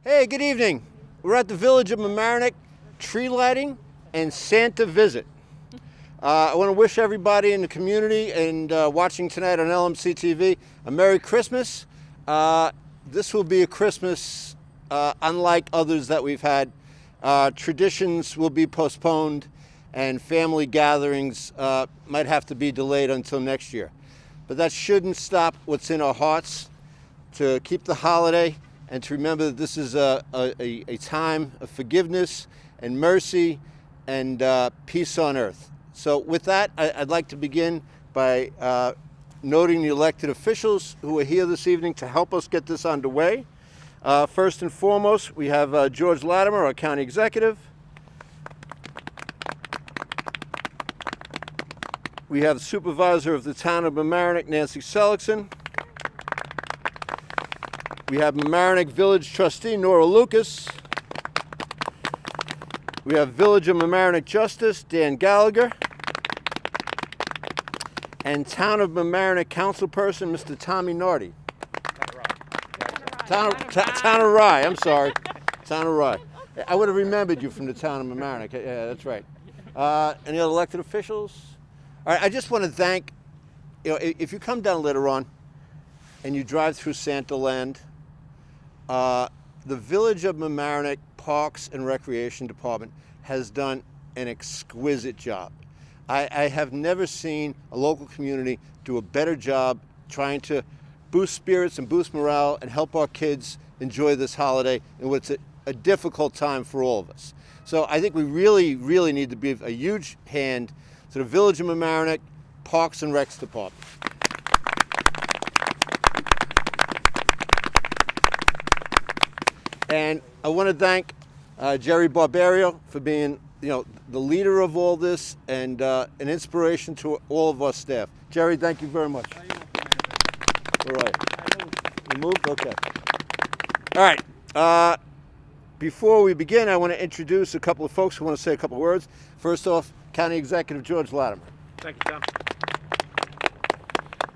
Hey, good evening. We're at the Village of Mamaroneck, tree lighting and Santa visit. I want to wish everybody in the community and watching tonight on LMC-TV a Merry Christmas. This will be a Christmas unlike others that we've had. Traditions will be postponed and family gatherings might have to be delayed until next year. But that shouldn't stop what's in our hearts to keep the holiday and to remember that this is a time of forgiveness and mercy and peace on earth. So with that, I'd like to begin by noting the elected officials who are here this evening to help us get this underway. First and foremost, we have George Latimer, our county executive. We have the Supervisor of the town of Mamaroneck, Nancy Seligson. We have Mamaroneck Village Trustee Nora Lucas. We have Village of Mamaroneck Justice Dan Gallagher. And Town of Mamaroneck Councilperson Mr. Tommy Nardi. Town of Rye, I'm sorry. Town of Rye. I would have remembered you from the town of Mamaroneck. Yeah, that's right. Any other elected officials? All right, I just want to thank, if you come down later on and you drive through Santa Land, the Village of Mamaroneck Parks and Recreation Department has done an exquisite job. I have never seen a local community do a better job trying to boost spirits and boost morale and help our kids enjoy this holiday in what's a difficult time for all of us. So I think we really, really need to give a huge hand to the Village of Mamaroneck Parks and Recs Department. And I want to thank Jerry Barbario for being, the leader of all this and an inspiration to all of our staff. Jerry, thank you very much. All right. You moved? Okay. All right. Before we begin, I want to introduce a couple of folks who want to say a couple of words. First off, County Executive George Latimer. Thank you, Tom.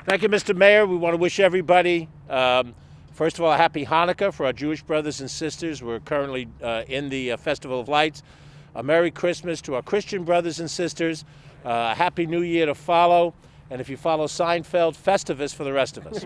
Thank you, Mr. Mayor. We want to wish everybody, first of all, a happy Hanukkah for our Jewish brothers and sisters. We're currently in the Festival of Lights. A Merry Christmas to our Christian brothers and sisters. A Happy New Year to follow. And if you follow Seinfeld, Festivus for the rest of us.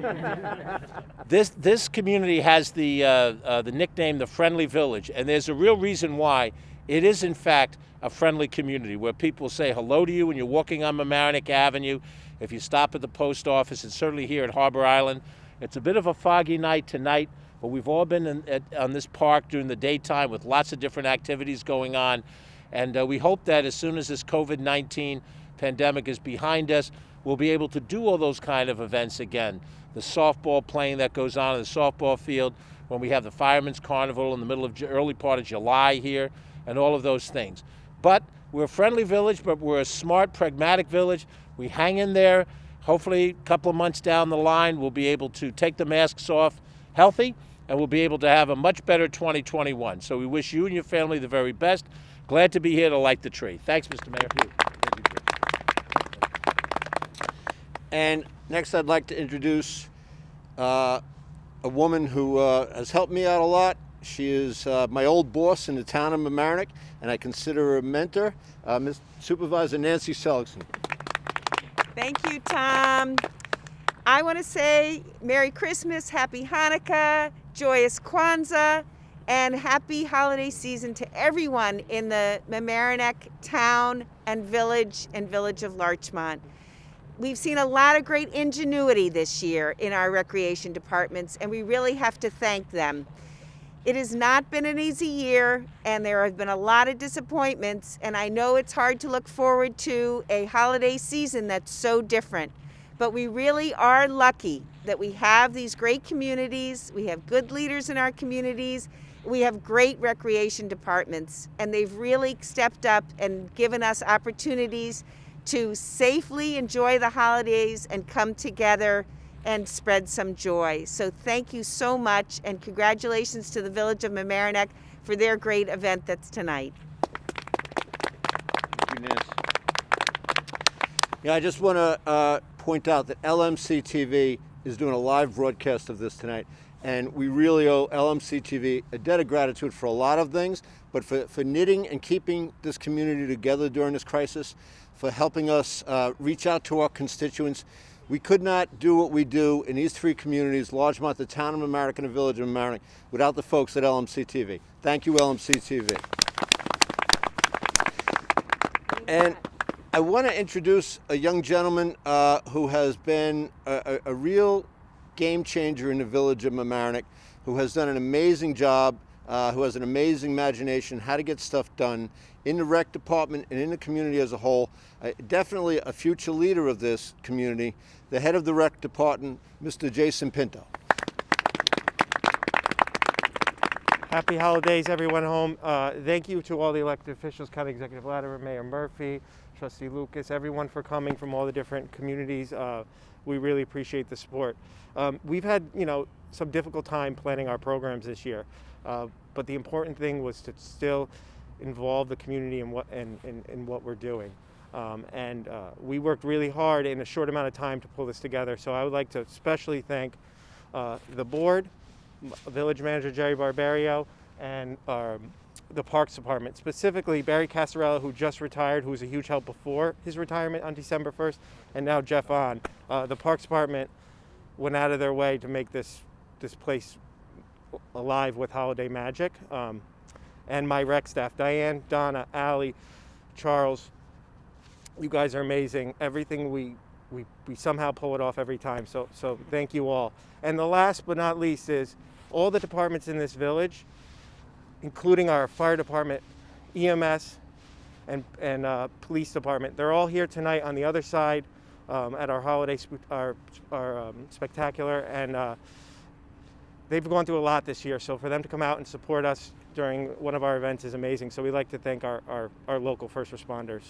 This community has the nickname the Friendly Village, and there's a real reason why. It is, in fact, a friendly community where people say hello to you when you're walking on Mamaroneck Avenue. If you stop at the post office, and certainly here at Harbor Island. It's a bit of a foggy night tonight, but we've all been on this park during the daytime with lots of different activities going on. And we hope that as soon as this COVID-19 pandemic is behind us, we'll be able to do all those kind of events again. The softball playing that goes on in the softball field, when we have the Fireman's Carnival in the middle of early part of July here, and all of those things. But we're a friendly village, but we're a smart, pragmatic village. We hang in there. Hopefully, a couple of months down the line, we'll be able to take the masks off healthy, and we'll be able to have a much better 2021. So we wish you and your family the very best. Glad to be here to light the tree. Thanks, Mr. Mayor. And next, I'd like to introduce a woman who has helped me out a lot. She is my old boss in the town of Mamaroneck, and I consider her a mentor, Ms. Supervisor Nancy Seligson. Thank you, Tom. I want to say Merry Christmas, Happy Hanukkah, Joyous Kwanzaa, and Happy Holiday Season to everyone in the Mamaroneck town and village of Larchmont. We've seen a lot of great ingenuity this year in our recreation departments, and we really have to thank them. It has not been an easy year, and there have been a lot of disappointments, and I know it's hard to look forward to a holiday season that's so different. But we really are lucky that we have these great communities, we have good leaders in our communities, we have great recreation departments, and they've really stepped up and given us opportunities to safely enjoy the holidays and come together and spread some joy. So thank you so much, and congratulations to the Village of Mamaroneck for their great event that's tonight. Thank you, Nancy. Yeah, I just want to point out that LMC-TV is doing a live broadcast of this tonight, And we really owe LMC-TV a debt of gratitude for a lot of things, but for knitting and keeping this community together during this crisis, for helping us reach out to our constituents. We could not do what we do in these three communities, Larchmont, the town of Mamaroneck, and the village of Mamaroneck, without the folks at LMC-TV. Thank you, LMC-TV. And I want to introduce a young gentleman who has been a real game changer in the village of Mamaroneck, who has done an amazing job, who has an amazing imagination, how to get stuff done in the rec department and in the community as a whole. Definitely a future leader of this community, the head of the rec department, Mr. Jason Pinto. Happy holidays, everyone home. Thank you to all the elected officials, County Executive Latimer, Mayor Murphy, Trustee Lucas, everyone for coming from all the different communities. We really appreciate the support. We've had, some difficult time planning our programs this year, but the important thing was to still involve the community in what we're doing. We worked really hard in a short amount of time to pull this together. So I would like to especially thank the board, Village Manager Jerry Barbario, and the Parks Department, specifically Barry Casarella, who just retired, who was a huge help before his retirement on December 1st, and now Jeff on. The Parks Department went out of their way to make this place alive with holiday magic. And my rec staff, Diane, Donna, Allie, Charles, you guys are amazing. Everything we somehow pull it off every time, so thank you all. And the last but not least is all the departments in this village, including our fire department, EMS, and police department. They're all here tonight on the other side at our holiday spectacular, and they've gone through a lot this year, so for them to come out and support us during one of our events is amazing. So we'd like to thank our local first responders.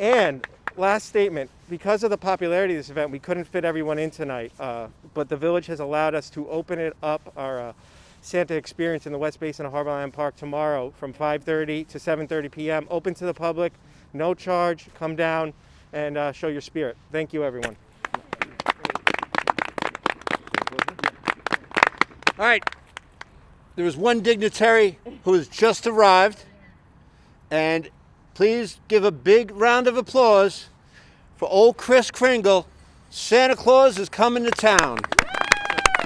And last statement, because of the popularity of this event, we couldn't fit everyone in tonight, but the village has allowed us to open it up, our Santa experience in the West Basin of Harbor Island Park tomorrow from 5:30 to 7:30 p.m. Open to the public, no charge. Come down and show your spirit. Thank you, everyone. All right, there is one dignitary who has just arrived, and please give a big round of applause for old Kris Kringle. Santa Claus is coming to town.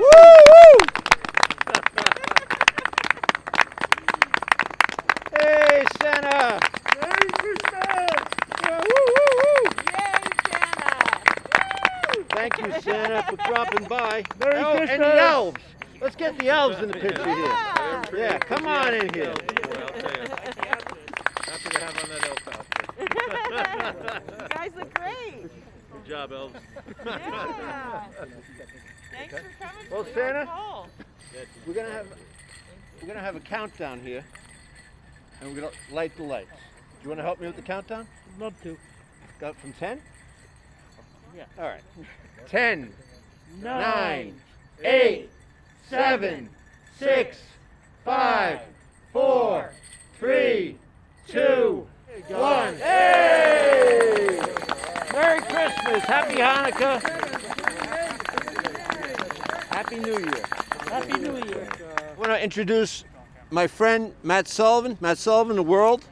Woo! Hey, Santa! Merry Christmas! Woo! Yay, Santa! Thank you, Santa, for dropping by. Merry And Christmas! the elves. Let's get the elves in the picture here. Yeah, come on in here. Happy to have on that elf outfit. You guys look great. Good job, elves. Yeah. Thanks for coming. Well, to the Santa, North Pole. we're gonna have a countdown here, and we're gonna light the lights. Do you want to help me with the countdown? Love to. Got from 10? Yeah. All right. 10, 9, 9, 8, 7, 6, 5, 4, 3, 2, 1. Hey! Merry Christmas! Happy Hanukkah! Happy New Year! Happy New Year. I want to introduce my friend Matt Sullivan. Matt Sullivan, the World.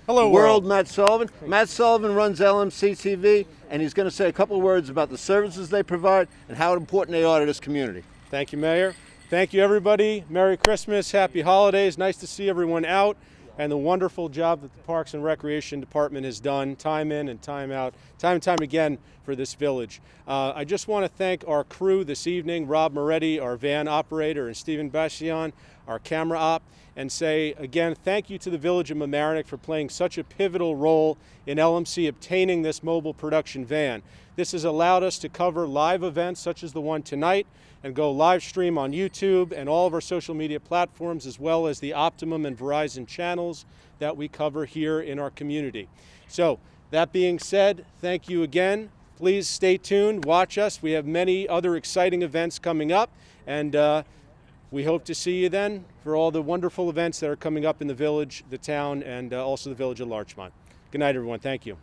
Hello, World Matt Sullivan. Matt Sullivan runs LMC-TV, and he's going to say a couple of words about the services they provide and how important they are to this community. Thank you, Mayor. Thank you, everybody. Merry Christmas, Happy Holidays. Nice to see everyone out and the wonderful job that the Parks and Recreation Department has done, time in and time out, time and time again for this village. I just want to thank our crew this evening, Rob Moretti, our van operator, and Stephen Bastion, our camera op, and say again thank you to the Village of Mamaroneck for playing such a pivotal role in LMC obtaining this mobile production van. This has allowed us to cover live events such as the one tonight and go live stream on YouTube and all of our social media platforms, as well as the Optimum and Verizon channels that we cover here in our community. So that being said, thank you again. Please stay tuned, watch us. We have many other exciting events coming up, and we hope to see you then for all the wonderful events that are coming up in the village, the town, and also the village of Larchmont. Good night, everyone. Thank you.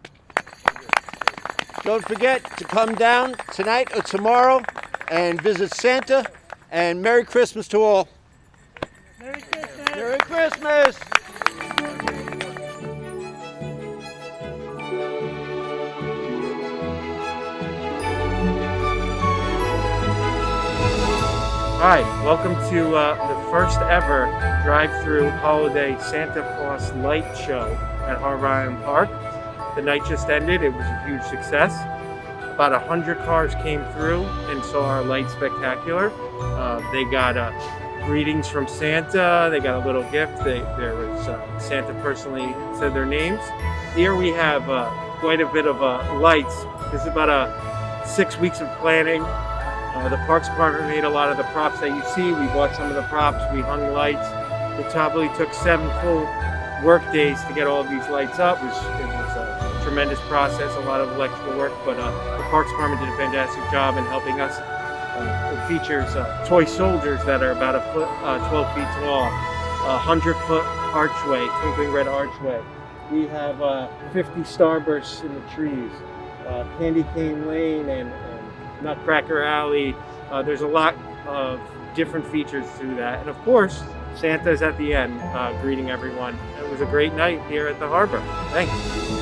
Don't forget to come down tonight or tomorrow and visit Santa. And Merry Christmas to all. Merry Christmas. Merry Christmas. Hi, welcome to the first ever drive-through holiday Santa Claus light show at Harbor Island Park. The night just ended. It was a huge success. About 100 cars came through and saw our light spectacular. They got greetings from Santa. They got a little gift. There was Santa personally said their names. Here we have quite a bit of lights. This is about 6 weeks of planning. The Parks Department made a lot of the props that you see. We bought some of the props. We hung lights. It probably took 7 full work days to get all of these lights up. It was a tremendous process, a lot of electrical work, but the Parks Department did a fantastic job in helping us. It features toy soldiers that are about 12 feet tall, 100-foot archway, twinkling red archway. We have 50 starbursts in the trees, Candy Cane Lane and Nutcracker Alley. There's a lot of different features to that. And of course, Santa's at the end greeting everyone. It was a great night here at the harbor. Thanks.